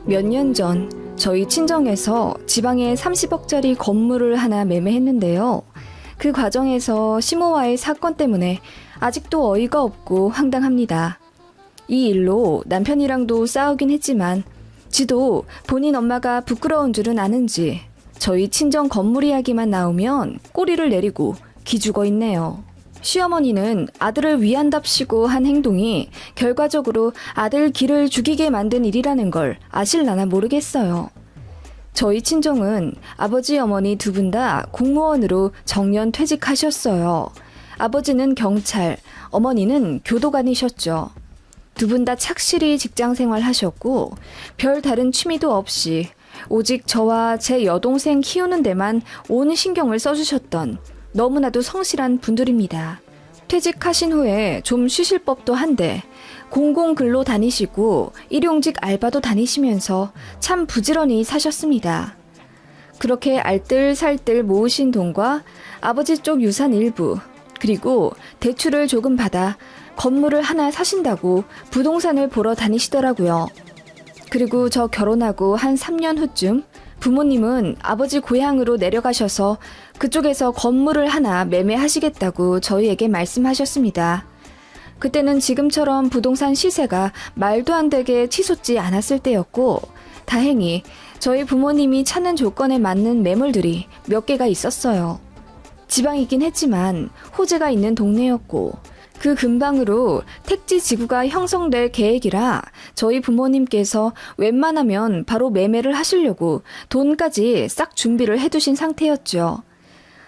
몇 년 전 저희 친정에서 지방에 30억짜리 건물을 하나 매매했는데요. 그 과정에서 시모와의 사건 때문에 아직도 어이가 없고 황당합니다. 이 일로 남편이랑도 싸우긴 했지만 지도 본인 엄마가 부끄러운 줄은 아는지 저희 친정 건물 이야기만 나오면 꼬리를 내리고 기죽어 있네요. 시어머니는 아들을 위한답시고 한 행동이 결과적으로 아들 길을 죽이게 만든 일이라는 걸 아실라나 모르겠어요. 저희 친정은 아버지 어머니 두 분 다 공무원으로 정년 퇴직하셨어요. 아버지는 경찰, 어머니는 교도관이셨죠. 두 분 다 착실히 직장 생활하셨고 별 다른 취미도 없이 오직 저와 제 여동생 키우는 데만 온 신경을 써주셨던 너무나도 성실한 분들입니다. 퇴직하신 후에 좀 쉬실 법도 한데 공공근로 다니시고 일용직 알바도 다니시면서 참 부지런히 사셨습니다. 그렇게 알뜰살뜰 모으신 돈과 아버지 쪽 유산 일부, 그리고 대출을 조금 받아 건물을 하나 사신다고 부동산을 보러 다니시더라고요. 그리고 저 결혼하고 한 3년 후쯤 부모님은 아버지 고향으로 내려가셔서 그쪽에서 건물을 하나 매매하시겠다고 저희에게 말씀하셨습니다. 그때는 지금처럼 부동산 시세가 말도 안 되게 치솟지 않았을 때였고 다행히 저희 부모님이 찾는 조건에 맞는 매물들이 몇 개가 있었어요. 지방이긴 했지만 호재가 있는 동네였고 그 근방으로 택지 지구가 형성될 계획이라 저희 부모님께서 웬만하면 바로 매매를 하시려고 돈까지 싹 준비를 해두신 상태였죠.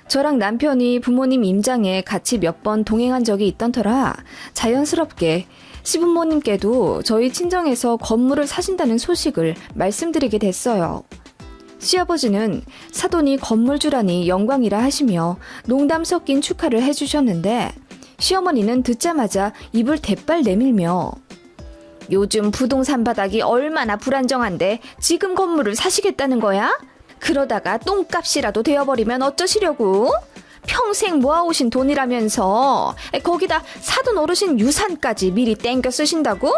저랑 남편이 부모님 임장에 같이 몇 번 동행한 적이 있던 터라 자연스럽게 시부모님께도 저희 친정에서 건물을 사신다는 소식을 말씀드리게 됐어요. 시아버지는 사돈이 건물주라니 영광이라 하시며 농담 섞인 축하를 해주셨는데 시어머니는 듣자마자 입을 대빨 내밀며 요즘 부동산 바닥이 얼마나 불안정한데 지금 건물을 사시겠다는 거야? 그러다가 똥값이라도 되어버리면 어쩌시려고? 평생 모아오신 돈이라면서 거기다 사돈 어르신 유산까지 미리 땡겨 쓰신다고?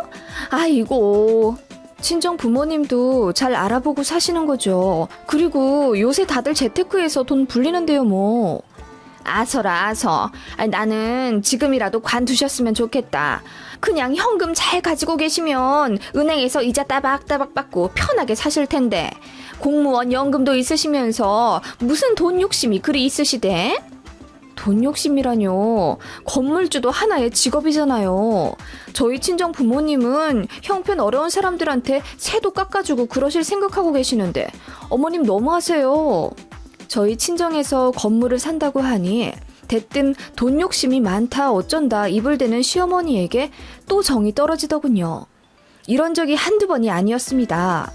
아이고, 친정 부모님도 잘 알아보고 사시는 거죠. 그리고 요새 다들 재테크에서 돈 불리는데요 뭐. 아서라 아서. 나는 지금이라도 관두셨으면 좋겠다. 그냥 현금 잘 가지고 계시면 은행에서 이자 따박따박 받고 편하게 사실 텐데 공무원 연금도 있으시면서 무슨 돈 욕심이 그리 있으시대? 돈 욕심이라뇨. 건물주도 하나의 직업이잖아요. 저희 친정 부모님은 형편 어려운 사람들한테 세도 깎아주고 그러실 생각하고 계시는데 어머님 너무하세요. 저희 친정에서 건물을 산다고 하니 대뜸 돈 욕심이 많다 어쩐다 입을 대는 시어머니에게 또 정이 떨어지더군요. 이런 적이 한두 번이 아니었습니다.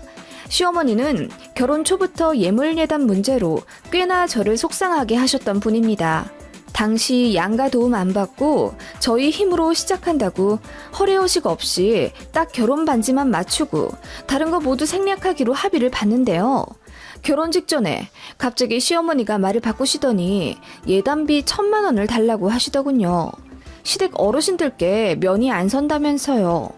시어머니는 결혼 초부터 예물예단 문제로 꽤나 저를 속상하게 하셨던 분입니다. 당시 양가 도움 안 받고 저희 힘으로 시작한다고 허례허식 없이 딱 결혼 반지만 맞추고 다른 거 모두 생략하기로 합의를 봤는데요. 결혼 직전에 갑자기 시어머니가 말을 바꾸시더니 예단비 1,000만 원을 달라고 하시더군요. 시댁 어르신들께 면이 안 선다면서요.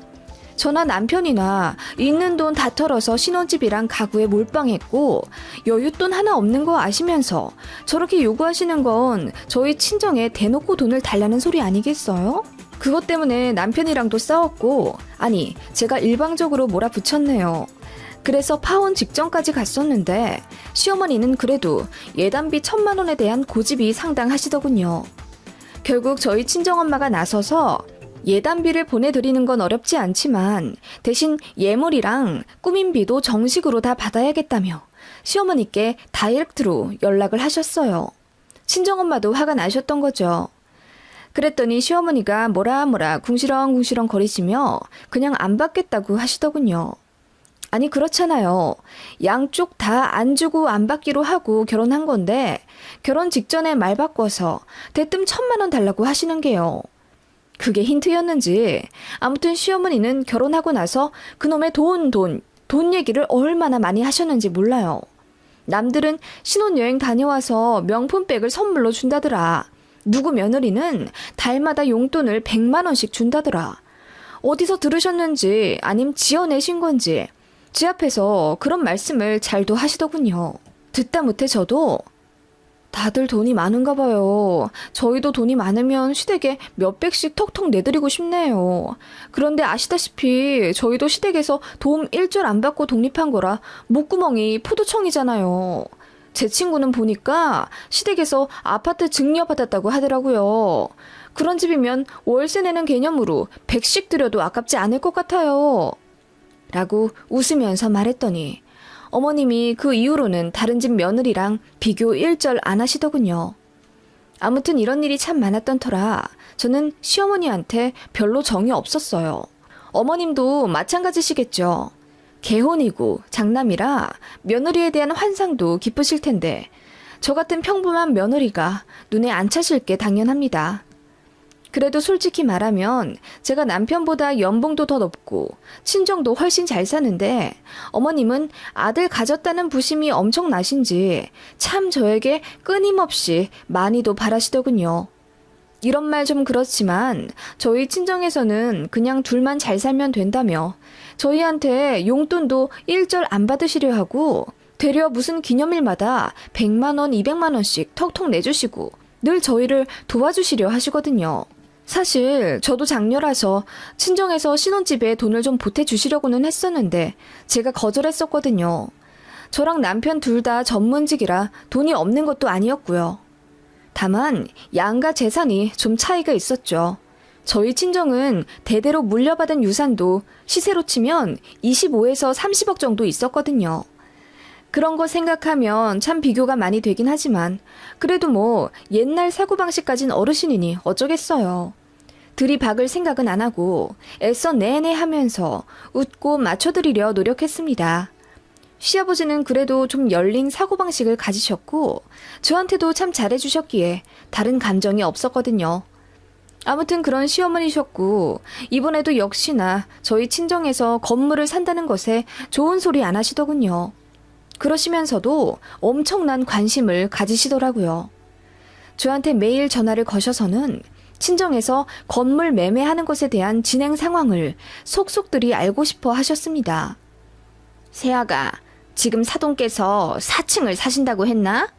저나 남편이나 있는 돈 다 털어서 신혼집이랑 가구에 몰빵했고 여윳돈 하나 없는 거 아시면서 저렇게 요구하시는 건 저희 친정에 대놓고 돈을 달라는 소리 아니겠어요? 그것 때문에 남편이랑도 싸웠고 아니 제가 일방적으로 몰아붙였네요. 그래서 파혼 직전까지 갔었는데 시어머니는 그래도 예단비 1,000만 원에 대한 고집이 상당하시더군요. 결국 저희 친정엄마가 나서서 예단비를 보내드리는 건 어렵지 않지만 대신 예물이랑 꾸민비도 정식으로 다 받아야겠다며 시어머니께 다이렉트로 연락을 하셨어요. 친정엄마도 화가 나셨던 거죠. 그랬더니 시어머니가 뭐라 궁시렁궁시렁 거리시며 그냥 안 받겠다고 하시더군요. 아니 그렇잖아요. 양쪽 다 안 주고 안 받기로 하고 결혼한 건데 결혼 직전에 말 바꿔서 대뜸 1,000만 원 달라고 하시는 게요. 그게 힌트였는지 아무튼 시어머니는 결혼하고 나서 그놈의 돈 얘기를 얼마나 많이 하셨는지 몰라요. 남들은 신혼여행 다녀와서 명품백을 선물로 준다더라. 누구 며느리는 달마다 용돈을 100만 원씩 준다더라. 어디서 들으셨는지 아님 지어내신 건지 제 앞에서 그런 말씀을 잘도 하시더군요. 듣다 못해 저도 다들 돈이 많은가 봐요. 저희도 돈이 많으면 시댁에 몇백씩 턱턱 내드리고 싶네요. 그런데 아시다시피 저희도 시댁에서 도움 1절 안 받고 독립한 거라 목구멍이 포도청이잖아요. 제 친구는 보니까 시댁에서 아파트 증여받았다고 하더라고요. 그런 집이면 월세 내는 개념으로 100씩 들여도 아깝지 않을 것 같아요. 라고 웃으면서 말했더니 어머님이 그 이후로는 다른 집 며느리랑 비교 일절 안 하시더군요. 아무튼 이런 일이 참 많았던 터라 저는 시어머니한테 별로 정이 없었어요. 어머님도 마찬가지시겠죠. 개혼이고 장남이라 며느리에 대한 환상도 기쁘실 텐데 저 같은 평범한 며느리가 눈에 안 차실 게 당연합니다. 그래도 솔직히 말하면 제가 남편보다 연봉도 더 높고 친정도 훨씬 잘 사는데 어머님은 아들 가졌다는 부심이 엄청나신지 참 저에게 끊임없이 많이도 바라시더군요. 이런 말 좀 그렇지만 저희 친정에서는 그냥 둘만 잘 살면 된다며 저희한테 용돈도 1절 안 받으시려 하고 되려 무슨 기념일마다 100만 원, 200만 원씩 턱턱 내주시고 늘 저희를 도와주시려 하시거든요. 사실 저도 장녀라서 친정에서 신혼집에 돈을 좀 보태주시려고는 했었는데 제가 거절했었거든요. 저랑 남편 둘 다 전문직이라 돈이 없는 것도 아니었고요. 다만 양가 재산이 좀 차이가 있었죠. 저희 친정은 대대로 물려받은 유산도 시세로 치면 25에서 30억 정도 있었거든요. 그런 거 생각하면 참 비교가 많이 되긴 하지만 그래도 뭐 옛날 사고방식까진 어르신이니 어쩌겠어요. 들이박을 생각은 안 하고 애써 내내 하면서 웃고 맞춰드리려 노력했습니다. 시아버지는 그래도 좀 열린 사고방식을 가지셨고 저한테도 참 잘해주셨기에 다른 감정이 없었거든요. 아무튼 그런 시어머니셨고 이번에도 역시나 저희 친정에서 건물을 산다는 것에 좋은 소리 안 하시더군요. 그러시면서도 엄청난 관심을 가지시더라고요. 저한테 매일 전화를 거셔서는 친정에서 건물 매매하는 것에 대한 진행 상황을 속속들이 알고 싶어 하셨습니다. 세아가 지금 사돈께서 4층을 사신다고 했나?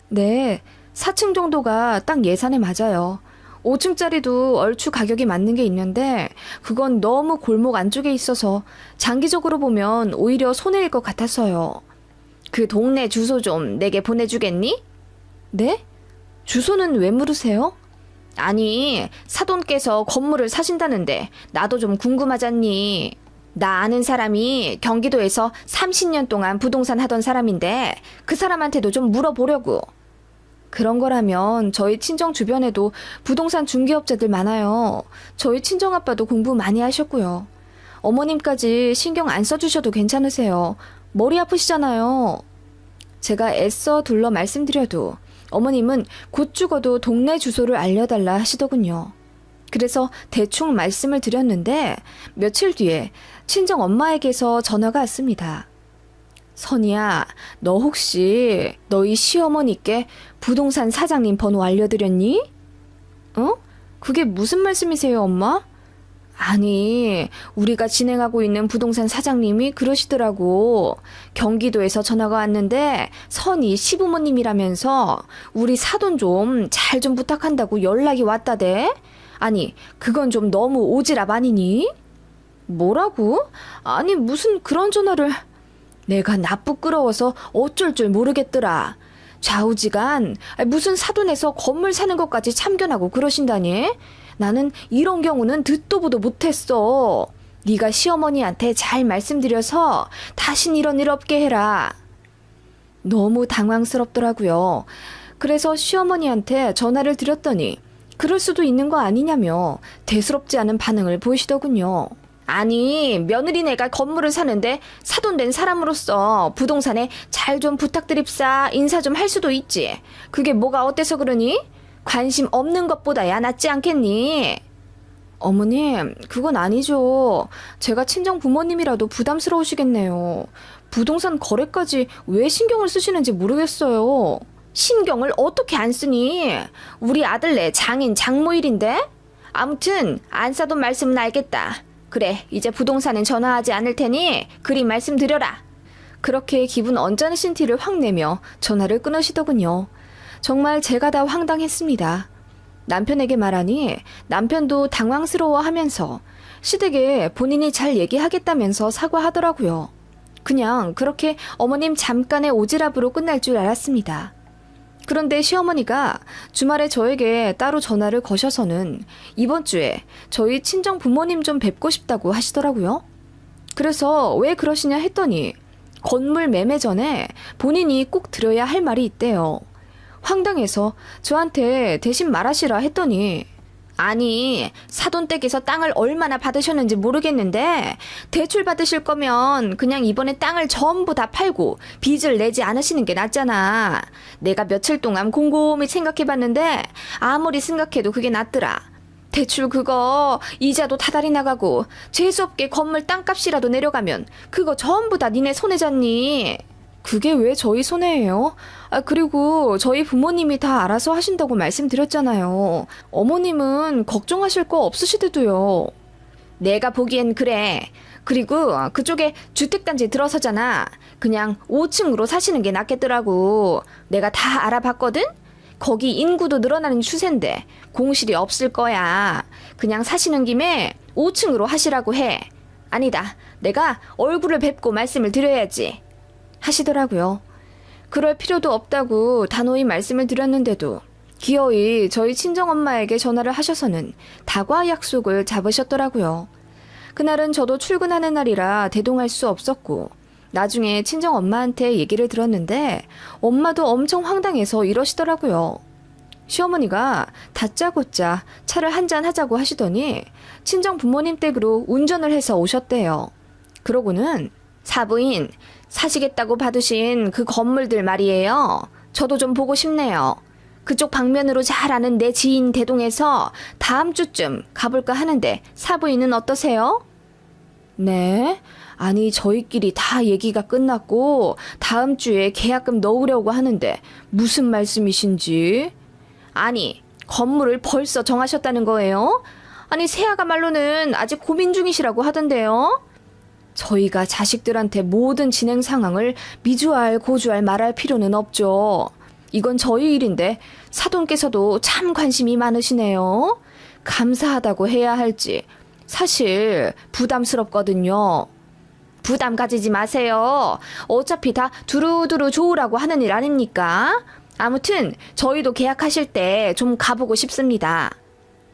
네, 4층 정도가 딱 예산에 맞아요. 5층짜리도 얼추 가격이 맞는 게 있는데 그건 너무 골목 안쪽에 있어서 장기적으로 보면 오히려 손해일 것 같아서요. 그 동네 주소 좀 내게 보내주겠니? 네? 주소는 왜 물으세요? 아니, 사돈께서 건물을 사신다는데 나도 좀 궁금하잖니. 나 아는 사람이 경기도에서 30년 동안 부동산 하던 사람인데 그 사람한테도 좀 물어보려고. 그런 거라면 저희 친정 주변에도 부동산 중개업자들 많아요. 저희 친정아빠도 공부 많이 하셨고요. 어머님까지 신경 안 써주셔도 괜찮으세요. 머리 아프시잖아요. 제가 애써 둘러 말씀드려도 어머님은 곧 죽어도 동네 주소를 알려달라 하시더군요. 그래서 대충 말씀을 드렸는데 며칠 뒤에 친정 엄마에게서 전화가 왔습니다. 선이야, 너 혹시 너희 시어머니께 부동산 사장님 번호 알려드렸니? 어? 그게 무슨 말씀이세요, 엄마? 아니, 우리가 진행하고 있는 부동산 사장님이 그러시더라고. 경기도에서 전화가 왔는데 선이 시부모님이라면서 우리 사돈 좀 잘 좀 부탁한다고 연락이 왔다대. 아니, 그건 좀 너무 오지랖 아니니? 뭐라고? 아니, 무슨 그런 전화를... 내가 나쁘끄러워서 어쩔 줄 모르겠더라. 좌우지간 무슨 사돈에서 건물 사는 것까지 참견하고 그러신다니? 나는 이런 경우는 듣도 보도 못했어. 네가 시어머니한테 잘 말씀드려서 다신 이런 일 없게 해라. 너무 당황스럽더라고요. 그래서 시어머니한테 전화를 드렸더니 그럴 수도 있는 거 아니냐며 대수롭지 않은 반응을 보이시더군요. 아니, 며느리네가 건물을 사는데 사돈된 사람으로서 부동산에 잘 좀 부탁드립사 인사 좀 할 수도 있지. 그게 뭐가 어때서 그러니? 관심 없는 것보다야 낫지 않겠니? 어머님, 그건 아니죠. 제가 친정 부모님이라도 부담스러우시겠네요. 부동산 거래까지 왜 신경을 쓰시는지 모르겠어요. 신경을 어떻게 안 쓰니? 우리 아들네 장인 장모일인데? 아무튼 안 사돈 말씀은 알겠다. 그래, 이제 부동산엔 전화하지 않을 테니 그리 말씀드려라. 그렇게 기분 언짢으신 티를 확 내며 전화를 끊으시더군요. 정말 제가 다 황당했습니다. 남편에게 말하니 남편도 당황스러워하면서 시댁에 본인이 잘 얘기하겠다면서 사과하더라고요. 그냥 그렇게 어머님 잠깐의 오지랖으로 끝날 줄 알았습니다. 그런데 시어머니가 주말에 저에게 따로 전화를 거셔서는 이번 주에 저희 친정 부모님 좀 뵙고 싶다고 하시더라고요. 그래서 왜 그러시냐 했더니 건물 매매 전에 본인이 꼭 들어야 할 말이 있대요. 황당해서 저한테 대신 말하시라 했더니 아니, 사돈댁에서 땅을 얼마나 받으셨는지 모르겠는데 대출 받으실 거면 그냥 이번에 땅을 전부 다 팔고 빚을 내지 않으시는 게 낫잖아. 내가 며칠 동안 곰곰이 생각해봤는데 아무리 생각해도 그게 낫더라. 대출 그거 이자도 다달이 나가고 재수없게 건물 땅값이라도 내려가면 그거 전부 다 니네 손에 잤니? 그게 왜 저희 손해예요? 그리고 저희 부모님이 다 알아서 하신다고 말씀드렸잖아요. 어머님은 걱정하실 거 없으시대도요. 내가 보기엔 그래. 그리고 그쪽에 주택단지 들어서잖아. 그냥 5층으로 사시는 게 낫겠더라고. 내가 다 알아봤거든? 거기 인구도 늘어나는 추세인데 공실이 없을 거야. 그냥 사시는 김에 5층으로 하시라고 해. 아니다. 내가 얼굴을 뵙고 말씀을 드려야지. 하시더라고요. 그럴 필요도 없다고 단호히 말씀을 드렸는데도 기어이 저희 친정엄마에게 전화를 하셔서는 다과 약속을 잡으셨더라고요. 그날은 저도 출근하는 날이라 대동할 수 없었고 나중에 친정엄마한테 얘기를 들었는데 엄마도 엄청 황당해서 이러시더라고요. 시어머니가 다짜고짜 차를 한잔 하자고 하시더니 친정 부모님 댁으로 운전을 해서 오셨대요. 그러고는 사부인, 사시겠다고 받으신 그 건물들 말이에요. 저도 좀 보고 싶네요. 그쪽 방면으로 잘 아는 내 지인 대동에서 다음 주쯤 가볼까 하는데 사부인은 어떠세요? 네? 아니 저희끼리 다 얘기가 끝났고 다음 주에 계약금 넣으려고 하는데 무슨 말씀이신지? 아니 건물을 벌써 정하셨다는 거예요? 아니 새아가 말로는 아직 고민 중이시라고 하던데요? 저희가 자식들한테 모든 진행 상황을 미주알 고주알 말할 필요는 없죠. 이건 저희 일인데 사돈께서도 참 관심이 많으시네요. 감사하다고 해야 할지 사실 부담스럽거든요. 부담 가지지 마세요. 어차피 다 두루두루 좋으라고 하는 일 아닙니까? 아무튼 저희도 계약하실 때 좀 가보고 싶습니다.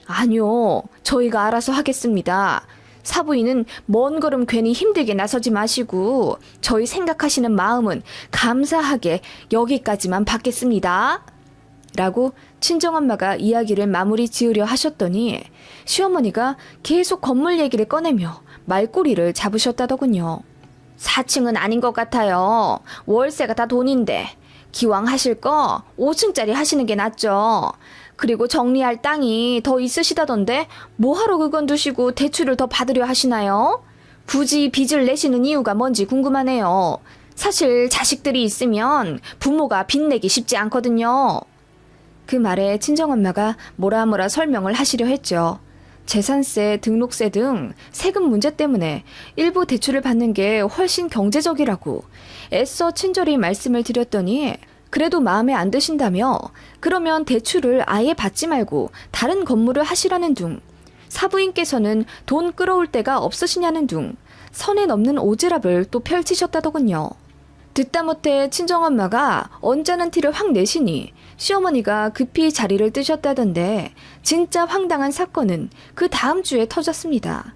아니요. 저희가 알아서 하겠습니다. 사부인은 먼 걸음 괜히 힘들게 나서지 마시고 저희 생각하시는 마음은 감사하게 여기까지만 받겠습니다. 라고 친정엄마가 이야기를 마무리 지으려 하셨더니 시어머니가 계속 건물 얘기를 꺼내며 말꼬리를 잡으셨다더군요. 4층은 아닌 것 같아요. 월세가 다 돈인데 기왕 하실 거 5층짜리 하시는 게 낫죠. 그리고 정리할 땅이 더 있으시다던데 뭐하러 그건 두시고 대출을 더 받으려 하시나요? 굳이 빚을 내시는 이유가 뭔지 궁금하네요. 사실 자식들이 있으면 부모가 빚 내기 쉽지 않거든요. 그 말에 친정엄마가 뭐라 설명을 하시려 했죠. 재산세, 등록세 등 세금 문제 때문에 일부 대출을 받는 게 훨씬 경제적이라고 애써 친절히 말씀을 드렸더니 그래도 마음에 안 드신다며 그러면 대출을 아예 받지 말고 다른 건물을 하시라는 둥, 사부인께서는 돈 끌어올 데가 없으시냐는 둥 선에 넘는 오지랖을 또 펼치셨다더군요. 듣다 못해 친정엄마가 언짢은 티를 확 내시니 시어머니가 급히 자리를 뜨셨다던데 진짜 황당한 사건은 그 다음 주에 터졌습니다.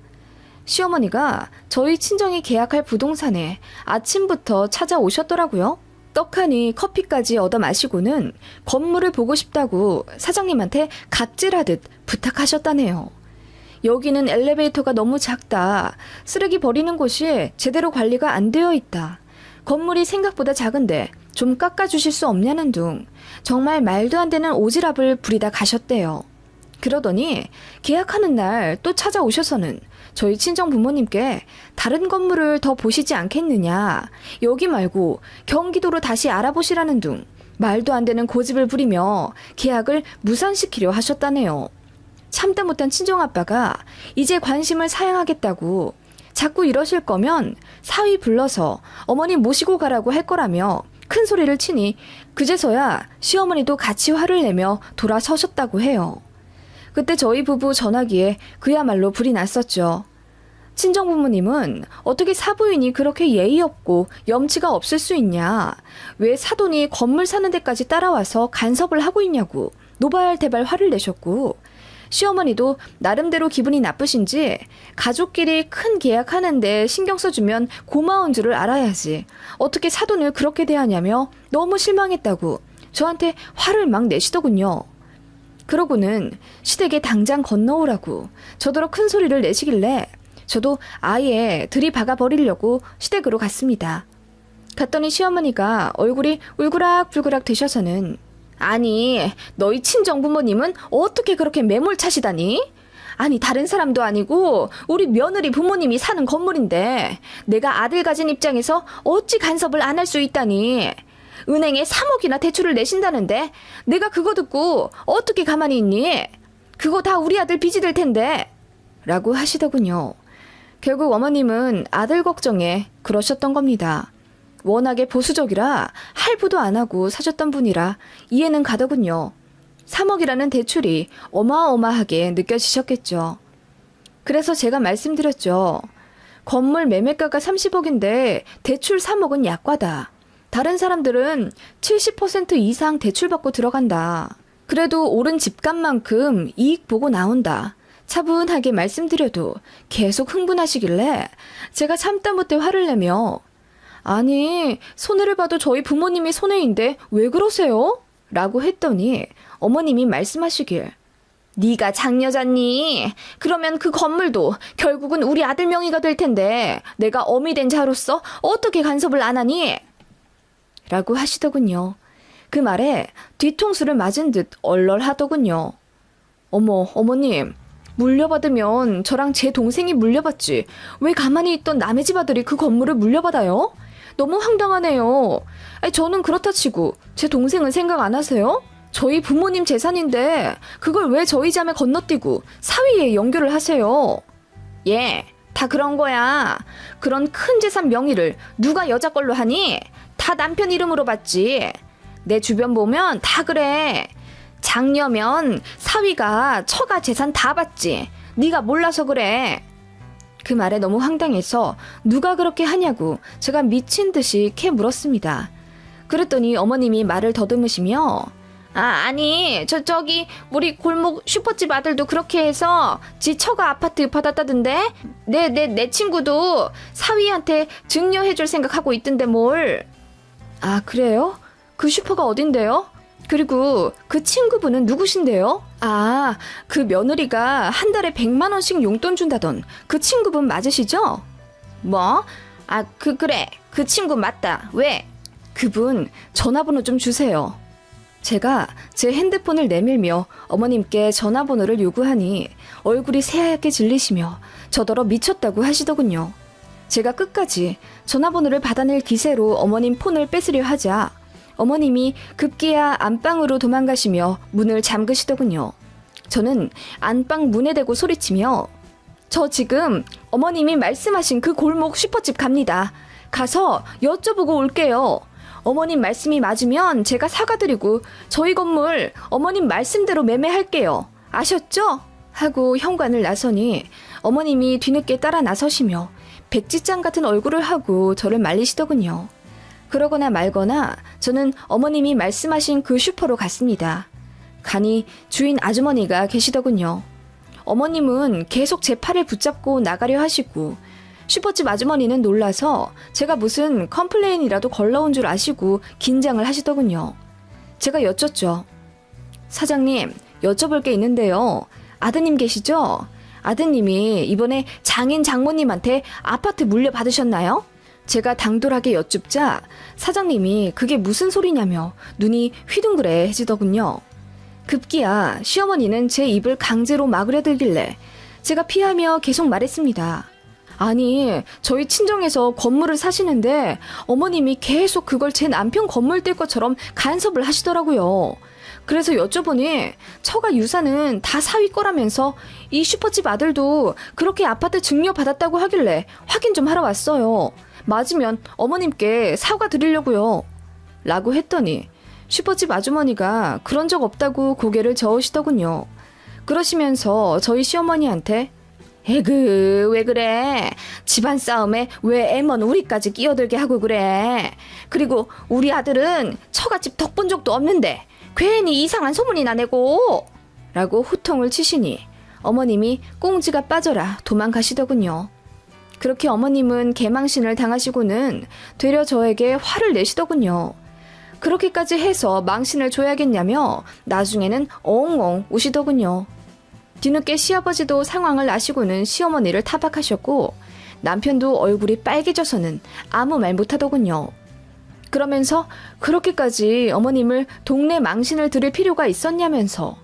시어머니가 저희 친정이 계약할 부동산에 아침부터 찾아오셨더라고요. 떡하니 커피까지 얻어 마시고는 건물을 보고 싶다고 사장님한테 갑질하듯 부탁하셨다네요. 여기는 엘리베이터가 너무 작다. 쓰레기 버리는 곳이 제대로 관리가 안 되어 있다. 건물이 생각보다 작은데 좀 깎아주실 수 없냐는 둥 정말 말도 안 되는 오지랖을 부리다 가셨대요. 그러더니 계약하는 날 또 찾아오셔서는 저희 친정 부모님께 다른 건물을 더 보시지 않겠느냐, 여기 말고 경기도로 다시 알아보시라는 둥 말도 안 되는 고집을 부리며 계약을 무산시키려 하셨다네요. 참다 못한 친정아빠가 이제 관심을 사양하겠다고 자꾸 이러실 거면 사위 불러서 어머니 모시고 가라고 할 거라며 큰 소리를 치니 그제서야 시어머니도 같이 화를 내며 돌아서셨다고 해요. 그때 저희 부부 전화기에 그야말로 불이 났었죠. 친정부모님은 어떻게 사부인이 그렇게 예의 없고 염치가 없을 수 있냐, 왜 사돈이 건물 사는 데까지 따라와서 간섭을 하고 있냐고 노발대발 화를 내셨고, 시어머니도 나름대로 기분이 나쁘신지 가족끼리 큰 계약하는데 신경 써주면 고마운 줄을 알아야지 어떻게 사돈을 그렇게 대하냐며 너무 실망했다고 저한테 화를 막 내시더군요. 그러고는 시댁에 당장 건너오라고 저더러 큰 소리를 내시길래 저도 아예 들이박아 버리려고 시댁으로 갔습니다. 갔더니 시어머니가 얼굴이 울그락불그락 되셔서는 아니, 너희 친정부모님은 어떻게 그렇게 매몰차시다니? 아니, 다른 사람도 아니고 우리 며느리 부모님이 사는 건물인데 내가 아들 가진 입장에서 어찌 간섭을 안 할 수 있다니? 은행에 3억이나 대출을 내신다는데 내가 그거 듣고 어떻게 가만히 있니? 그거 다 우리 아들 빚이 될 텐데 라고 하시더군요. 결국 어머님은 아들 걱정에 그러셨던 겁니다. 워낙에 보수적이라 할부도 안 하고 사셨던 분이라 이해는 가더군요. 3억이라는 대출이 어마어마하게 느껴지셨겠죠. 그래서 제가 말씀드렸죠. 건물 매매가가 30억인데 대출 3억은 약과다. 다른 사람들은 70% 이상 대출받고 들어간다. 그래도 오른 집값만큼 이익 보고 나온다. 차분하게 말씀드려도 계속 흥분하시길래 제가 참다 못해 화를 내며 아니, 손해를 봐도 저희 부모님이 손해인데 왜 그러세요? 라고 했더니 어머님이 말씀하시길 네가 장여자니? 그러면 그 건물도 결국은 우리 아들 명의가 될 텐데 내가 어미 된 자로서 어떻게 간섭을 안 하니? 라고 하시더군요. 그 말에 뒤통수를 맞은 듯 얼얼하더군요. 어머님, 물려받으면 저랑 제 동생이 물려받지 왜 가만히 있던 남의 집 아들이 그 건물을 물려받아요? 너무 황당하네요. 아니, 저는 그렇다 치고 제 동생은 생각 안 하세요? 저희 부모님 재산인데 그걸 왜 저희 자매 건너뛰고 사위에 연결을 하세요? 예, 다 그런 거야. 그런 큰 재산 명의를 누가 여자 걸로 하니? 다 남편 이름으로 받지. 내 주변 보면 다 그래. 장녀면 사위가 처가 재산 다 받지. 네가 몰라서 그래. 그 말에 너무 황당해서 누가 그렇게 하냐고 제가 미친 듯이 캐 물었습니다. 그랬더니 어머님이 말을 더듬으시며 아니 저기 우리 골목 슈퍼집 아들도 그렇게 해서 지 처가 아파트 받았다던데 내 친구도 사위한테 증여해줄 생각하고 있던데 뭘. 아, 그래요? 그 슈퍼가 어딘데요? 그리고 그 친구분은 누구신데요? 아, 그 며느리가 한 달에 100만 원씩 용돈 준다던 그 친구분 맞으시죠? 뭐? 아, 그래. 그 친구 맞다. 왜? 그분 전화번호 좀 주세요. 제가 제 핸드폰을 내밀며 어머님께 전화번호를 요구하니 얼굴이 새하얗게 질리시며 저더러 미쳤다고 하시더군요. 제가 끝까지 전화번호를 받아낼 기세로 어머님 폰을 뺏으려 하자 어머님이 급기야 안방으로 도망가시며 문을 잠그시더군요. 저는 안방 문에 대고 소리치며 저 지금 어머님이 말씀하신 그 골목 슈퍼집 갑니다. 가서 여쭤보고 올게요. 어머님 말씀이 맞으면 제가 사과드리고 저희 건물 어머님 말씀대로 매매할게요. 아셨죠? 하고 현관을 나서니 어머님이 뒤늦게 따라 나서시며 백지장 같은 얼굴을 하고 저를 말리시더군요. 그러거나 말거나 저는 어머님이 말씀하신 그 슈퍼로 갔습니다. 가니 주인 아주머니가 계시더군요. 어머님은 계속 제 팔을 붙잡고 나가려 하시고 슈퍼집 아주머니는 놀라서 제가 무슨 컴플레인이라도 걸러온 줄 아시고 긴장을 하시더군요. 제가 여쭸죠. 사장님, 여쭤볼 게 있는데요. 아드님 계시죠? 아드님이 이번에 장인 장모님한테 아파트 물려받으셨나요? 제가 당돌하게 여쭙자 사장님이 그게 무슨 소리냐며 눈이 휘둥그레해지더군요. 급기야 시어머니는 제 입을 강제로 막으려 들길래 제가 피하며 계속 말했습니다. 아니, 저희 친정에서 건물을 사시는데 어머님이 계속 그걸 제 남편 건물 뗄 것처럼 간섭을 하시더라고요. 그래서 여쭤보니 처가 유산은 다 사위 거라면서 이 슈퍼집 아들도 그렇게 아파트 증여받았다고 하길래 확인 좀 하러 왔어요. 맞으면 어머님께 사과 드리려고요. 라고 했더니 슈퍼집 아주머니가 그런 적 없다고 고개를 저으시더군요. 그러시면서 저희 시어머니한테 에그 왜 그래? 집안 싸움에 왜 애먼 우리까지 끼어들게 하고 그래? 그리고 우리 아들은 처갓집 덕본 적도 없는데 괜히 이상한 소문이나 내고 라고 호통을 치시니 어머님이 꽁지가 빠져라 도망가시더군요. 그렇게 어머님은 개망신을 당하시고는 되려 저에게 화를 내시더군요. 그렇게까지 해서 망신을 줘야겠냐며 나중에는 엉엉 우시더군요. 뒤늦게 시아버지도 상황을 아시고는 시어머니를 타박하셨고 남편도 얼굴이 빨개져서는 아무 말 못하더군요. 그러면서 그렇게까지 어머님을 동네 망신을 들을 필요가 있었냐면서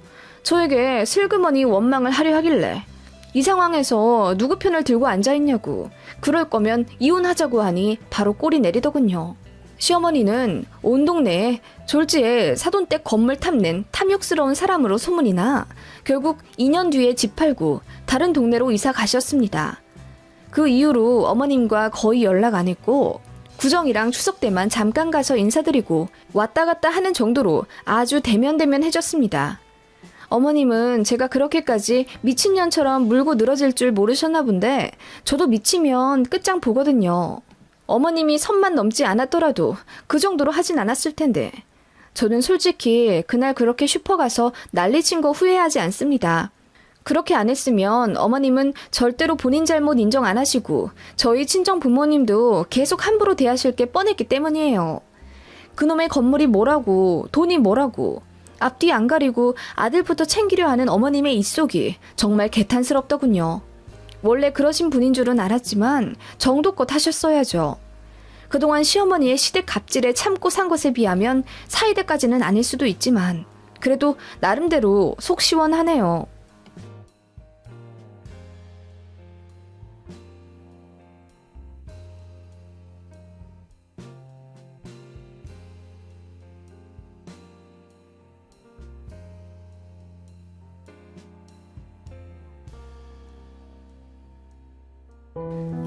저에게 슬그머니 원망을 하려 하길래 이 상황에서 누구 편을 들고 앉아있냐고 그럴 거면 이혼하자고 하니 바로 꼬리 내리더군요. 시어머니는 온 동네에 졸지에 사돈댁 건물 탐낸 탐욕스러운 사람으로 소문이 나 결국 2년 뒤에 집 팔고 다른 동네로 이사 가셨습니다. 그 이후로 어머님과 거의 연락 안 했고 구정이랑 추석 때만 잠깐 가서 인사드리고 왔다 갔다 하는 정도로 아주 대면대면해졌습니다. 어머님은 제가 그렇게까지 미친년처럼 물고 늘어질 줄 모르셨나 본데 저도 미치면 끝장 보거든요. 어머님이 선만 넘지 않았더라도 그 정도로 하진 않았을 텐데 저는 솔직히 그날 그렇게 슈퍼 가서 난리친 거 후회하지 않습니다. 그렇게 안 했으면 어머님은 절대로 본인 잘못 인정 안 하시고 저희 친정 부모님도 계속 함부로 대하실 게 뻔했기 때문이에요. 그놈의 건물이 뭐라고 돈이 뭐라고 앞뒤 안 가리고 아들부터 챙기려 하는 어머님의 입속이 정말 개탄스럽더군요. 원래 그러신 분인 줄은 알았지만 정도껏 하셨어야죠. 그동안 시어머니의 시댁 갑질에 참고 산 것에 비하면 사이대까지는 아닐 수도 있지만 그래도 나름대로 속 시원하네요.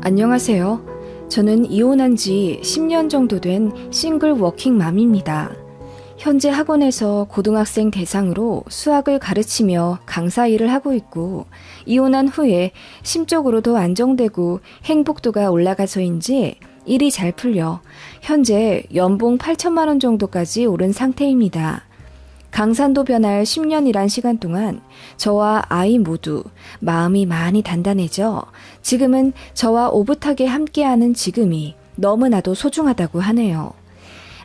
안녕하세요. 저는 이혼한 지 10년 정도 된 싱글 워킹맘입니다. 현재 학원에서 고등학생 대상으로 수학을 가르치며 강사 일을 하고 있고 이혼한 후에 심적으로도 안정되고 행복도가 올라가서인지 일이 잘 풀려 현재 연봉 8천만 원 정도까지 오른 상태입니다. 강산도 변할 10년이란 시간 동안 저와 아이 모두 마음이 많이 단단해져 지금은 저와 오붓하게 함께하는 지금이 너무나도 소중하다고 하네요.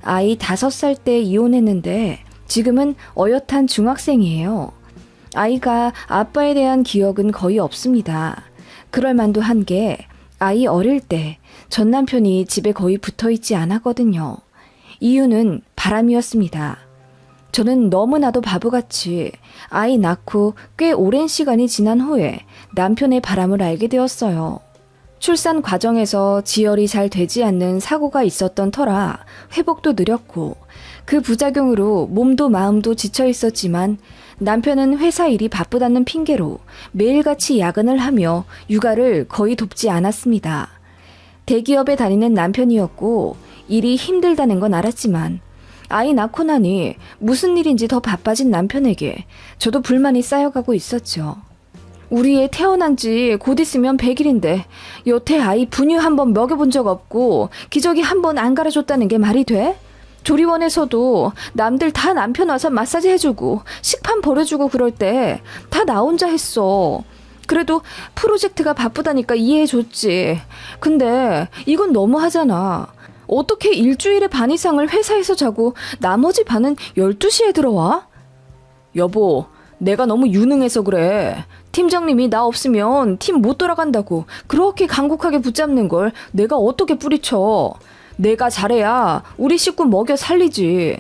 아이 5살 때 이혼했는데 지금은 어엿한 중학생이에요. 아이가 아빠에 대한 기억은 거의 없습니다. 그럴 만도 한 게 아이 어릴 때 전 남편이 집에 거의 붙어있지 않았거든요. 이유는 바람이었습니다. 저는 너무나도 바보같이 아이 낳고 꽤 오랜 시간이 지난 후에 남편의 바람을 알게 되었어요. 출산 과정에서 지혈이 잘 되지 않는 사고가 있었던 터라 회복도 느렸고 그 부작용으로 몸도 마음도 지쳐 있었지만 남편은 회사 일이 바쁘다는 핑계로 매일같이 야근을 하며 육아를 거의 돕지 않았습니다. 대기업에 다니는 남편이었고 일이 힘들다는 건 알았지만 아이 낳고 나니 무슨 일인지 더 바빠진 남편에게 저도 불만이 쌓여가고 있었죠. 우리 애 태어난 지 곧 있으면 100일인데 여태 아이 분유 한 번 먹여본 적 없고 기저귀 한 번 안 갈아줬다는 게 말이 돼? 조리원에서도 남들 다 남편 와서 마사지 해주고 식판 버려주고 그럴 때 다 나 혼자 했어. 그래도 프로젝트가 바쁘다니까 이해해줬지. 근데 이건 너무하잖아. 어떻게 일주일에 반 이상을 회사에서 자고 나머지 반은 12시에 들어와? 여보, 내가 너무 유능해서 그래. 팀장님이 나 없으면 팀 못 돌아간다고 그렇게 간곡하게 붙잡는 걸 내가 어떻게 뿌리쳐. 내가 잘해야 우리 식구 먹여 살리지.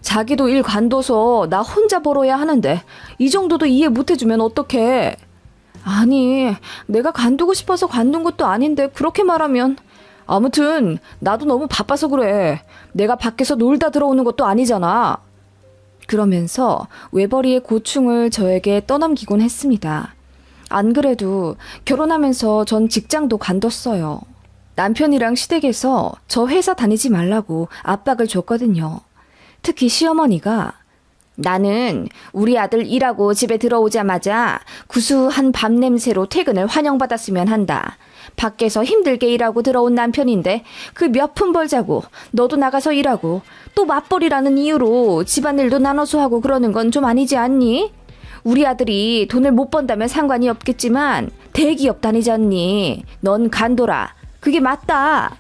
자기도 일 관둬서 나 혼자 벌어야 하는데 이 정도도 이해 못 해주면 어떡해. 아니, 내가 관두고 싶어서 관둔 것도 아닌데 그렇게 말하면. 아무튼 나도 너무 바빠서 그래. 내가 밖에서 놀다 들어오는 것도 아니잖아. 그러면서 외벌이의 고충을 저에게 떠넘기곤 했습니다. 안 그래도 결혼하면서 전 직장도 관뒀어요. 남편이랑 시댁에서 저 회사 다니지 말라고 압박을 줬거든요. 특히 시어머니가 나는 우리 아들 일하고 집에 들어오자마자 구수한 밥 냄새로 퇴근을 환영받았으면 한다. 밖에서 힘들게 일하고 들어온 남편인데 그 몇 푼 벌자고 너도 나가서 일하고 또 맞벌이라는 이유로 집안일도 나눠서 하고 그러는 건 좀 아니지 않니? 우리 아들이 돈을 못 번다면 상관이 없겠지만 대기업 다니지 않니? 넌 간둬라. 그게 맞다.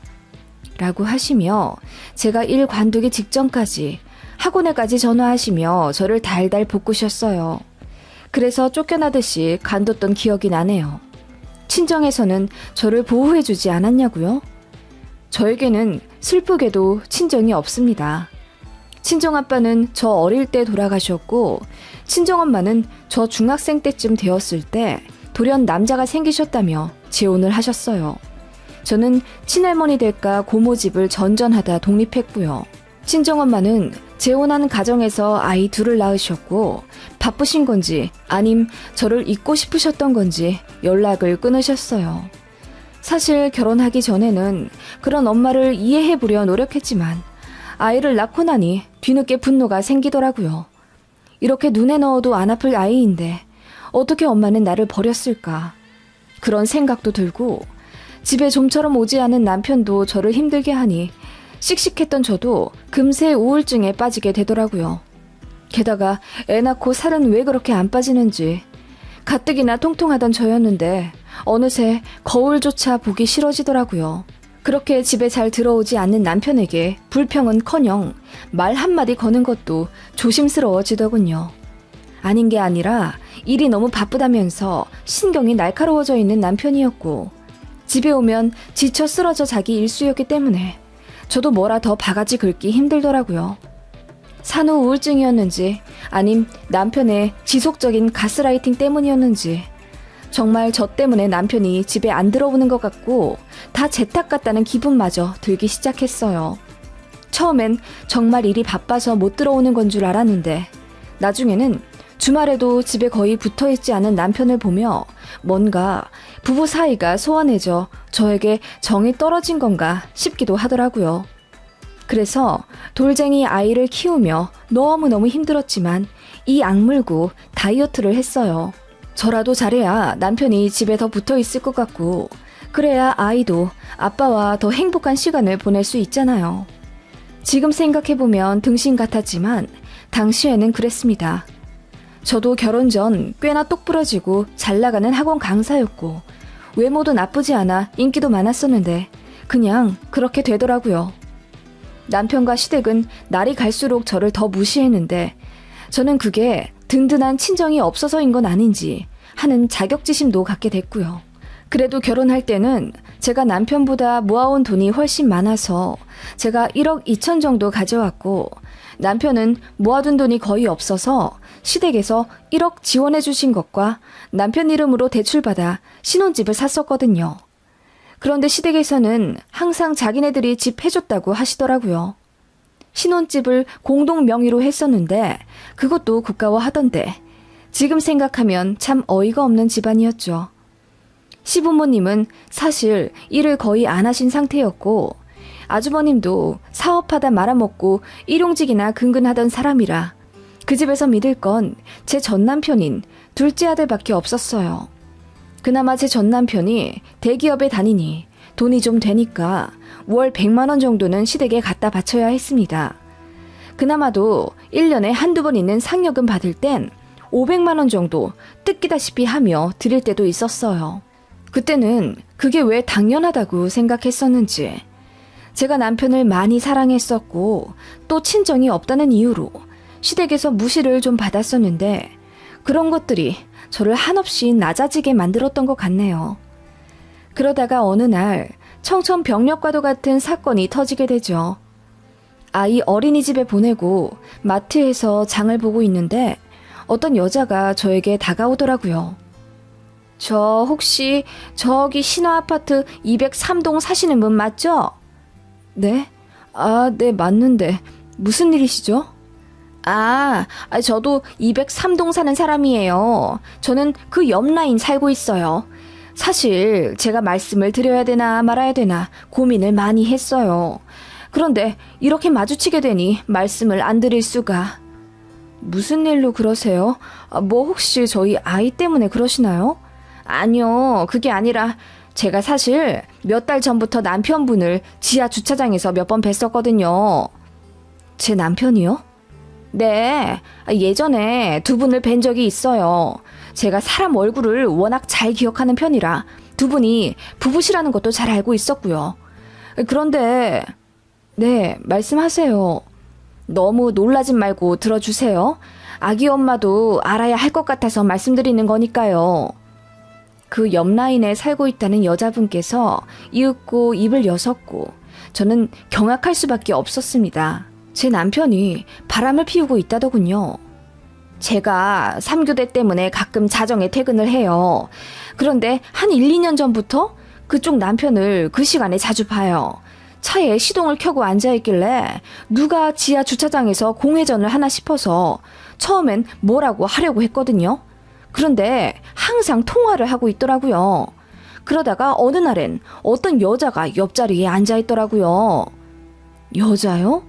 라고 하시며 제가 일 관두기 직전까지 학원에까지 전화하시며 저를 달달 볶으셨어요. 그래서 쫓겨나듯이 간뒀던 기억이 나네요. 친정에서는 저를 보호해주지 않았냐고요? 저에게는 슬프게도 친정이 없습니다. 친정아빠는 저 어릴 때 돌아가셨고 친정엄마는 저 중학생 때쯤 되었을 때 돌연 남자가 생기셨다며 재혼을 하셨어요. 저는 친할머니 댁과 고모집을 전전하다 독립했고요. 친정엄마는 재혼한 가정에서 아이 둘을 낳으셨고 바쁘신 건지 아님 저를 잊고 싶으셨던 건지 연락을 끊으셨어요. 사실 결혼하기 전에는 그런 엄마를 이해해보려 노력했지만 아이를 낳고 나니 뒤늦게 분노가 생기더라고요. 이렇게 눈에 넣어도 안 아플 아이인데 어떻게 엄마는 나를 버렸을까? 그런 생각도 들고 집에 좀처럼 오지 않은 남편도 저를 힘들게 하니 씩씩했던 저도 금세 우울증에 빠지게 되더라고요. 게다가 애 낳고 살은 왜 그렇게 안 빠지는지 가뜩이나 통통하던 저였는데 어느새 거울조차 보기 싫어지더라고요. 그렇게 집에 잘 들어오지 않는 남편에게 불평은커녕 말 한마디 거는 것도 조심스러워지더군요. 아닌 게 아니라 일이 너무 바쁘다면서 신경이 날카로워져 있는 남편이었고 집에 오면 지쳐 쓰러져 자기 일수였기 때문에 저도 뭐라 더 바가지 긁기 힘들더라고요. 산후 우울증이었는지 아님 남편의 지속적인 가스라이팅 때문이었는지 정말 저 때문에 남편이 집에 안 들어오는 것 같고 다 제 탓 같다는 기분마저 들기 시작했어요. 처음엔 정말 일이 바빠서 못 들어오는 건 줄 알았는데 나중에는 주말에도 집에 거의 붙어있지 않은 남편을 보며 뭔가 부부 사이가 소원해져 저에게 정이 떨어진 건가 싶기도 하더라고요. 그래서 돌쟁이 아이를 키우며 너무너무 힘들었지만 이 악물고 다이어트를 했어요. 저라도 잘해야 남편이 집에 더 붙어 있을 것 같고 그래야 아이도 아빠와 더 행복한 시간을 보낼 수 있잖아요. 지금 생각해보면 등신 같았지만 당시에는 그랬습니다. 저도 결혼 전 꽤나 똑부러지고 잘 나가는 학원 강사였고 외모도 나쁘지 않아 인기도 많았었는데 그냥 그렇게 되더라고요. 남편과 시댁은 날이 갈수록 저를 더 무시했는데 저는 그게 든든한 친정이 없어서인 건 아닌지 하는 자격지심도 갖게 됐고요. 그래도 결혼할 때는 제가 남편보다 모아온 돈이 훨씬 많아서 제가 1억 2천 정도 가져왔고 남편은 모아둔 돈이 거의 없어서 시댁에서 1억 지원해 주신 것과 남편 이름으로 대출받아 신혼집을 샀었거든요. 그런데 시댁에서는 항상 자기네들이 집 해줬다고 하시더라고요. 신혼집을 공동 명의로 했었는데 그것도 국가화하던데 지금 생각하면 참 어이가 없는 집안이었죠. 시부모님은 사실 일을 거의 안 하신 상태였고 아주버님도 사업하다 말아먹고 일용직이나 근근하던 사람이라 그 집에서 믿을 건 제 전남편인 둘째 아들밖에 없었어요. 그나마 제 전남편이 대기업에 다니니 돈이 좀 되니까 월 100만 원 정도는 시댁에 갖다 바쳐야 했습니다. 그나마도 1년에 한두 번 있는 상여금 받을 땐 500만 원 정도 뜯기다시피 하며 드릴 때도 있었어요. 그때는 그게 왜 당연하다고 생각했었는지 제가 남편을 많이 사랑했었고 또 친정이 없다는 이유로 시댁에서 무시를 좀 받았었는데 그런 것들이 저를 한없이 낮아지게 만들었던 것 같네요. 그러다가 어느 날 청천벽력과도 같은 사건이 터지게 되죠. 아이 어린이집에 보내고 마트에서 장을 보고 있는데 어떤 여자가 저에게 다가오더라고요. 저 혹시 저기 신화아파트 203동 사시는 분 맞죠? 네? 아, 네, 맞는데 무슨 일이시죠? 저도 203동 사는 사람이에요. 저는 그 옆 라인 살고 있어요. 사실 제가 말씀을 드려야 되나 말아야 되나 고민을 많이 했어요. 그런데 이렇게 마주치게 되니 말씀을 안 드릴 수가. 무슨 일로 그러세요? 뭐 혹시 저희 아이 때문에 그러시나요? 아니요, 그게 아니라 제가 사실 몇 달 전부터 남편분을 지하 주차장에서 몇 번 뵀었거든요. 제 남편이요? 네, 예전에 두 분을 뵌 적이 있어요. 제가 사람 얼굴을 워낙 잘 기억하는 편이라 두 분이 부부시라는 것도 잘 알고 있었고요. 그런데, 네, 말씀하세요. 너무 놀라진 말고 들어주세요. 아기 엄마도 알아야 할 것 같아서 말씀드리는 거니까요. 그 옆 라인에 살고 있다는 여자분께서 이윽고 입을 여섰고 저는 경악할 수밖에 없었습니다. 제 남편이 바람을 피우고 있다더군요. 제가 3교대 때문에 가끔 자정에 퇴근을 해요. 그런데 한 1, 2년 전부터 그쪽 남편을 그 시간에 자주 봐요. 차에 시동을 켜고 앉아있길래 누가 지하 주차장에서 공회전을 하나 싶어서 처음엔 뭐라고 하려고 했거든요. 그런데 항상 통화를 하고 있더라고요. 그러다가 어느 날엔 어떤 여자가 옆자리에 앉아있더라고요. 여자요?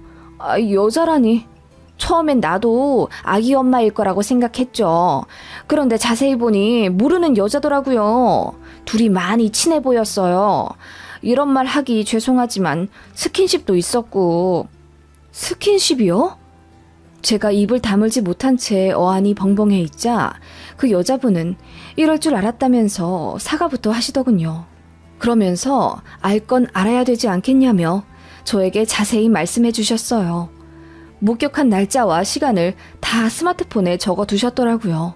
여자라니. 처음엔 나도 아기 엄마일 거라고 생각했죠. 그런데 자세히 보니 모르는 여자더라고요. 둘이 많이 친해 보였어요. 이런 말 하기 죄송하지만 스킨십도 있었고. 스킨십이요? 제가 입을 다물지 못한 채 어안이 벙벙해 있자 그 여자분은 이럴 줄 알았다면서 사과부터 하시더군요. 그러면서 알 건 알아야 되지 않겠냐며 저에게 자세히 말씀해 주셨어요. 목격한 날짜와 시간을 다 스마트폰에 적어 두셨더라고요.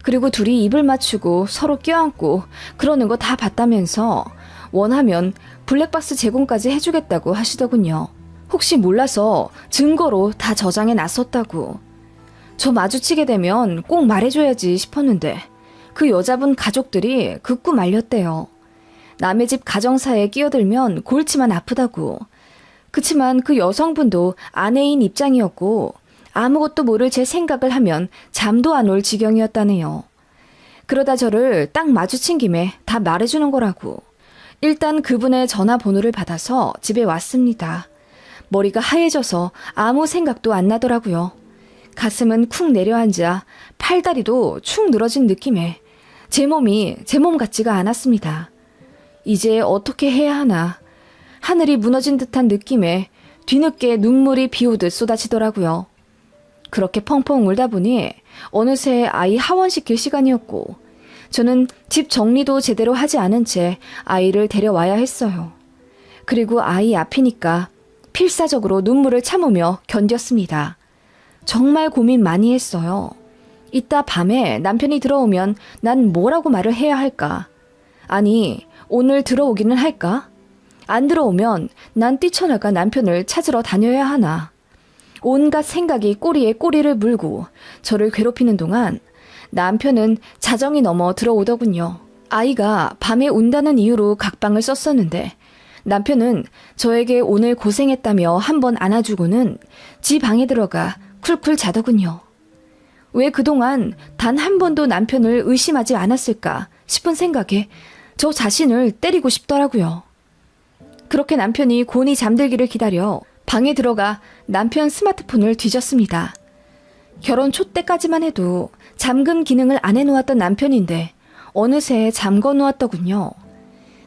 그리고 둘이 입을 맞추고 서로 껴안고 그러는 거 다 봤다면서 원하면 블랙박스 제공까지 해주겠다고 하시더군요. 혹시 몰라서 증거로 다 저장해 놨었다고. 저 마주치게 되면 꼭 말해줘야지 싶었는데 그 여자분 가족들이 극구 말렸대요. 남의 집 가정사에 끼어들면 골치만 아프다고. 그치만 그 여성분도 아내인 입장이었고 아무것도 모를 제 생각을 하면 잠도 안 올 지경이었다네요. 그러다 저를 딱 마주친 김에 다 말해주는 거라고. 일단 그분의 전화번호를 받아서 집에 왔습니다. 머리가 하얘져서 아무 생각도 안 나더라고요. 가슴은 쿵 내려앉아 팔다리도 축 늘어진 느낌에 제 몸이 제 몸 같지가 않았습니다. 이제 어떻게 해야 하나. 하늘이 무너진 듯한 느낌에 뒤늦게 눈물이 비오듯 쏟아지더라고요. 그렇게 펑펑 울다 보니 어느새 아이 하원시킬 시간이었고 저는 집 정리도 제대로 하지 않은 채 아이를 데려와야 했어요. 그리고 아이 앞이니까 필사적으로 눈물을 참으며 견뎠습니다. 정말 고민 많이 했어요. 이따 밤에 남편이 들어오면 난 뭐라고 말을 해야 할까? 아니, 오늘 들어오기는 할까? 안 들어오면 난 뛰쳐나가 남편을 찾으러 다녀야 하나? 온갖 생각이 꼬리에 꼬리를 물고 저를 괴롭히는 동안 남편은 자정이 넘어 들어오더군요. 아이가 밤에 운다는 이유로 각방을 썼었는데 남편은 저에게 오늘 고생했다며 한번 안아주고는 지 방에 들어가 쿨쿨 자더군요. 왜 그동안 단 한 번도 남편을 의심하지 않았을까 싶은 생각에 저 자신을 때리고 싶더라고요. 그렇게 남편이 곤히 잠들기를 기다려 방에 들어가 남편 스마트폰을 뒤졌습니다. 결혼 초 때까지만 해도 잠금 기능을 안 해놓았던 남편인데 어느새 잠궈 놓았더군요.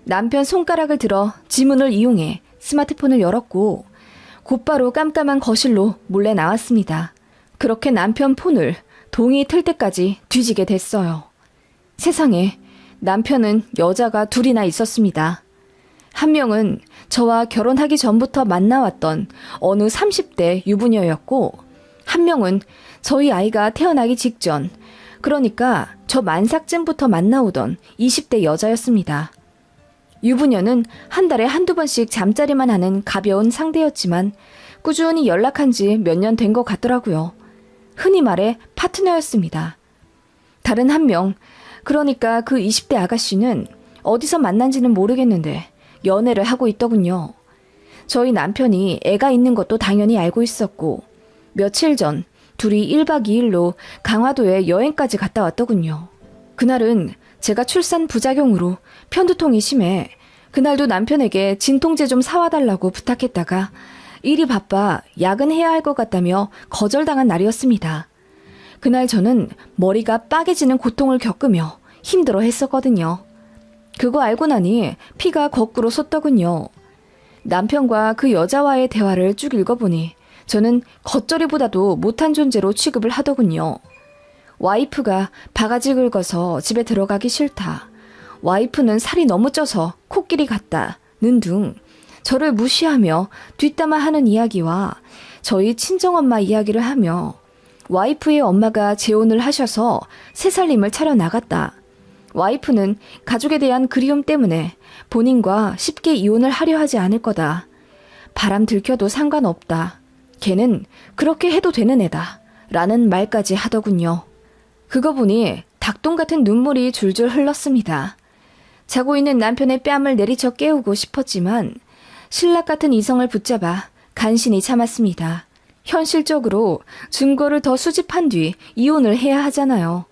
남편 손가락을 들어 지문을 이용해 스마트폰을 열었고 곧바로 깜깜한 거실로 몰래 나왔습니다. 그렇게 남편 폰을 동이 틀 때까지 뒤지게 됐어요. 세상에, 남편은 여자가 둘이나 있었습니다. 한 명은 저와 결혼하기 전부터 만나왔던 어느 30대 유부녀였고 한 명은 저희 아이가 태어나기 직전, 그러니까 저 만삭쯤부터 만나오던 20대 여자였습니다. 유부녀는 한 달에 한두 번씩 잠자리만 하는 가벼운 상대였지만 꾸준히 연락한 지 몇 년 된 것 같더라고요. 흔히 말해 파트너였습니다. 다른 한 명, 그러니까 그 20대 아가씨는 어디서 만난지는 모르겠는데 연애를 하고 있더군요. 저희 남편이 애가 있는 것도 당연히 알고 있었고 며칠 전 둘이 1박 2일로 강화도에 여행까지 갔다 왔더군요. 그날은 제가 출산 부작용으로 편두통이 심해 그날도 남편에게 진통제 좀 사와 달라고 부탁했다가 일이 바빠 야근해야 할 것 같다며 거절당한 날이었습니다. 그날 저는 머리가 빠개지는 고통을 겪으며 힘들어 했었거든요. 그거 알고 나니 피가 거꾸로 솟더군요. 남편과 그 여자와의 대화를 쭉 읽어보니 저는 겉절이보다도 못한 존재로 취급을 하더군요. 와이프가 바가지 긁어서 집에 들어가기 싫다. 와이프는 살이 너무 쪄서 코끼리 같다는 등 저를 무시하며 뒷담화하는 이야기와 저희 친정엄마 이야기를 하며 와이프의 엄마가 재혼을 하셔서 새살림을 차려 나갔다. 와이프는 가족에 대한 그리움 때문에 본인과 쉽게 이혼을 하려 하지 않을 거다. 바람 들켜도 상관없다. 걔는 그렇게 해도 되는 애다. 라는 말까지 하더군요. 그거 보니 닭똥 같은 눈물이 줄줄 흘렀습니다. 자고 있는 남편의 뺨을 내리쳐 깨우고 싶었지만 신락 같은 이성을 붙잡아 간신히 참았습니다. 현실적으로 증거를 더 수집한 뒤 이혼을 해야 하잖아요.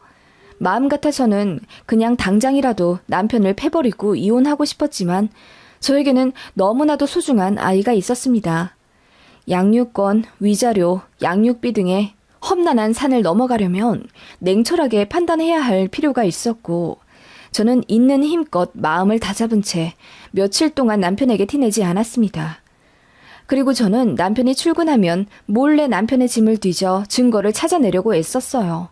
마음 같아서는 그냥 당장이라도 남편을 패버리고 이혼하고 싶었지만 저에게는 너무나도 소중한 아이가 있었습니다. 양육권, 위자료, 양육비 등의 험난한 산을 넘어가려면 냉철하게 판단해야 할 필요가 있었고 저는 있는 힘껏 마음을 다잡은 채 며칠 동안 남편에게 티내지 않았습니다. 그리고 저는 남편이 출근하면 몰래 남편의 짐을 뒤져 증거를 찾아내려고 애썼어요.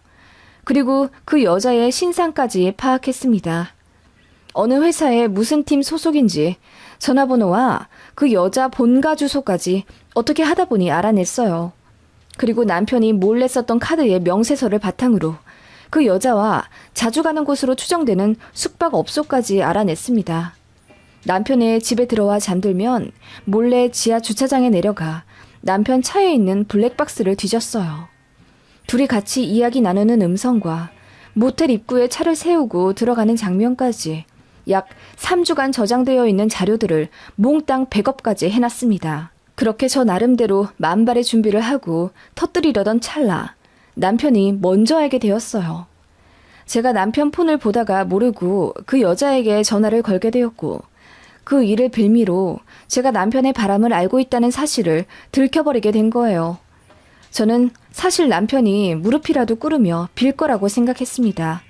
그리고 그 여자의 신상까지 파악했습니다. 어느 회사의 무슨 팀 소속인지 전화번호와 그 여자 본가 주소까지 어떻게 하다 보니 알아냈어요. 그리고 남편이 몰래 썼던 카드의 명세서를 바탕으로 그 여자와 자주 가는 곳으로 추정되는 숙박업소까지 알아냈습니다. 남편의 집에 들어와 잠들면 몰래 지하 주차장에 내려가 남편 차에 있는 블랙박스를 뒤졌어요. 둘이 같이 이야기 나누는 음성과 모텔 입구에 차를 세우고 들어가는 장면까지 약 3주간 저장되어 있는 자료들을 몽땅 백업까지 해놨습니다. 그렇게 저 나름대로 만발의 준비를 하고 터뜨리려던 찰나 남편이 먼저 알게 되었어요. 제가 남편 폰을 보다가 모르고 그 여자에게 전화를 걸게 되었고 그 일을 빌미로 제가 남편의 바람을 알고 있다는 사실을 들켜버리게 된 거예요. 저는 사실 남편이 무릎이라도 꿇으며 빌 거라고 생각했습니다.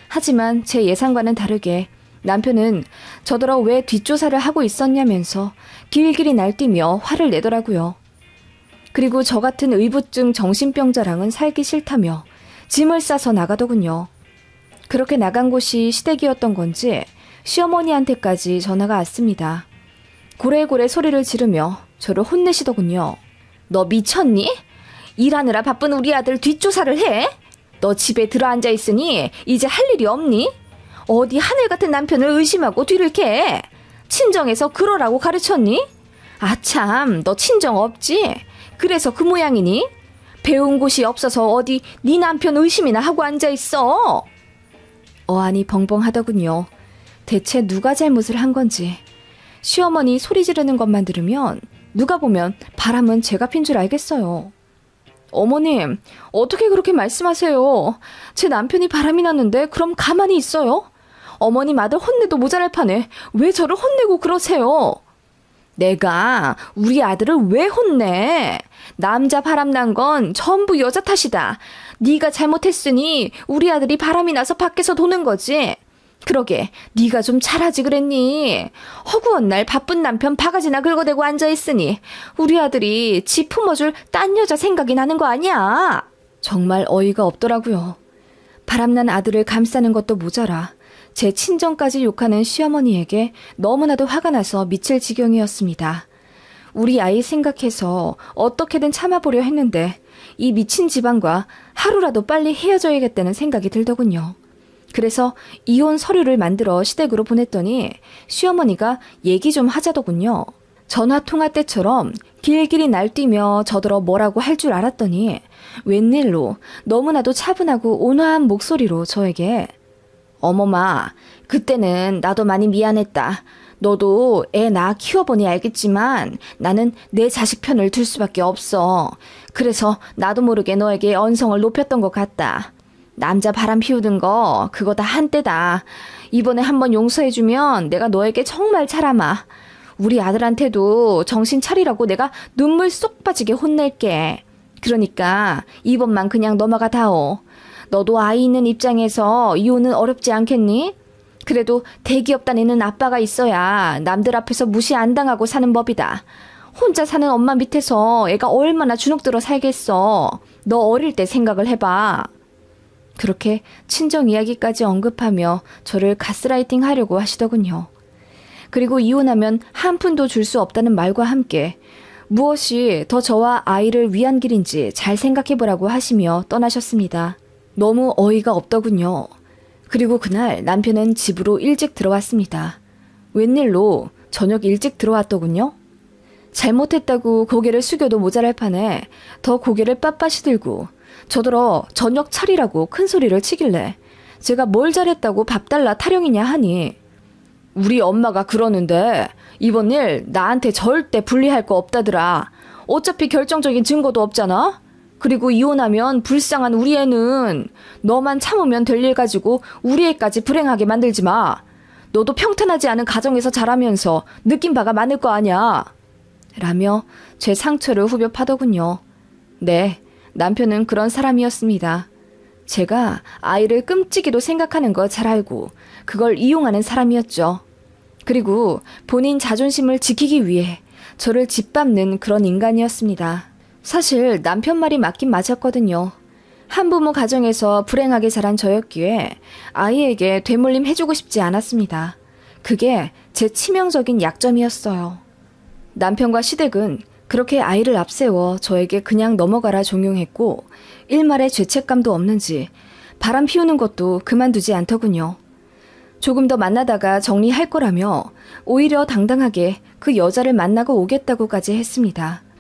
하지만 제 예상과는 다르게 남편은 저더러 왜 뒷조사를 하고 있었냐면서 길길이 날뛰며 화를 내더라고요. 그리고 저 같은 의부증 정신병자랑은 살기 싫다며 짐을 싸서 나가더군요. 그렇게 나간 곳이 시댁이었던 건지 시어머니한테까지 전화가 왔습니다. 고래고래 소리를 지르며 저를 혼내시더군요. 너 미쳤니? 일하느라 바쁜 우리 아들 뒷조사를 해? 너 집에 들어앉아 있으니 이제 할 일이 없니? 어디 하늘 같은 남편을 의심하고 뒤를 캐? 친정에서 그러라고 가르쳤니? 아참, 너 친정 없지? 그래서 그 모양이니? 배운 곳이 없어서 어디 네 남편 의심이나 하고 앉아있어? 어안이 벙벙하더군요. 대체 누가 잘못을 한 건지. 시어머니 소리 지르는 것만 들으면 누가 보면 바람은 제가 핀 줄 알겠어요. 어머님, 어떻게 그렇게 말씀하세요? 제 남편이 바람이 났는데 그럼 가만히 있어요? 어머님 아들 혼내도 모자랄 판에 왜 저를 혼내고 그러세요? 내가 우리 아들을 왜 혼내? 남자 바람 난 건 전부 여자 탓이다. 네가 잘못했으니 우리 아들이 바람이 나서 밖에서 도는 거지. 그러게 네가 좀 잘하지 그랬니? 허구한 날 바쁜 남편 바가지나 긁어대고 앉아있으니 우리 아들이 지 품어줄 딴 여자 생각이 나는 거 아니야? 정말 어이가 없더라고요. 바람난 아들을 감싸는 것도 모자라 제 친정까지 욕하는 시어머니에게 너무나도 화가 나서 미칠 지경이었습니다. 우리 아이 생각해서 어떻게든 참아보려 했는데 이 미친 집안과 하루라도 빨리 헤어져야겠다는 생각이 들더군요. 그래서 이혼 서류를 만들어 시댁으로 보냈더니 시어머니가 얘기 좀 하자더군요. 전화통화 때처럼 길길이 날뛰며 저더러 뭐라고 할 줄 알았더니 웬일로 너무나도 차분하고 온화한 목소리로 저에게 어머마, 그때는 나도 많이 미안했다. 너도 애 낳아 키워보니 알겠지만 나는 내 자식 편을 들 수밖에 없어. 그래서 나도 모르게 너에게 언성을 높였던 것 같다. 남자 바람 피우는 거 그거 다 한때다. 이번에 한번 용서해주면 내가 너에게 정말 잘하마. 우리 아들한테도 정신 차리라고 내가 눈물 쏙 빠지게 혼낼게. 그러니까 이번만 그냥 넘어가 다오. 너도 아이 있는 입장에서 이혼은 어렵지 않겠니? 그래도 대기업 다니는 아빠가 있어야 남들 앞에서 무시 안 당하고 사는 법이다. 혼자 사는 엄마 밑에서 애가 얼마나 주눅들어 살겠어. 너 어릴 때 생각을 해봐. 그렇게 친정 이야기까지 언급하며 저를 가스라이팅 하려고 하시더군요. 그리고 이혼하면 한 푼도 줄 수 없다는 말과 함께 무엇이 더 저와 아이를 위한 길인지 잘 생각해보라고 하시며 떠나셨습니다. 너무 어이가 없더군요. 그리고 그날 남편은 집으로 일찍 들어왔습니다. 웬일로 저녁 일찍 들어왔더군요. 잘못했다고 고개를 숙여도 모자랄 판에 더 고개를 빳빳이 들고 저더러 저녁 차리라고 큰 소리를 치길래 제가 뭘 잘했다고 밥 달라 타령이냐 하니 우리 엄마가 그러는데 이번 일 나한테 절대 불리할 거 없다더라. 어차피 결정적인 증거도 없잖아. 그리고 이혼하면 불쌍한 우리 애는 너만 참으면 될 일 가지고 우리 애까지 불행하게 만들지 마. 너도 평탄하지 않은 가정에서 자라면서 느낀 바가 많을 거 아냐. 라며 제 상처를 후벼 파더군요. 네, 남편은 그런 사람이었습니다. 제가 아이를 끔찍이도 생각하는 거 잘 알고 그걸 이용하는 사람이었죠. 그리고 본인 자존심을 지키기 위해 저를 짓밟는 그런 인간이었습니다. 사실 남편 말이 맞긴 맞았거든요. 한부모 가정에서 불행하게 자란 저였기에 아이에게 되물림 해주고 싶지 않았습니다. 그게 제 치명적인 약점이었어요. 남편과 시댁은 그렇게 아이를 앞세워 저에게 그냥 넘어가라 종용했고 일말의 죄책감도 없는지 바람 피우는 것도 그만두지 않더군요. 조금 더 만나다가 정리할 거라며 오히려 당당하게 그 여자를 만나고 오겠다고까지 했습니다.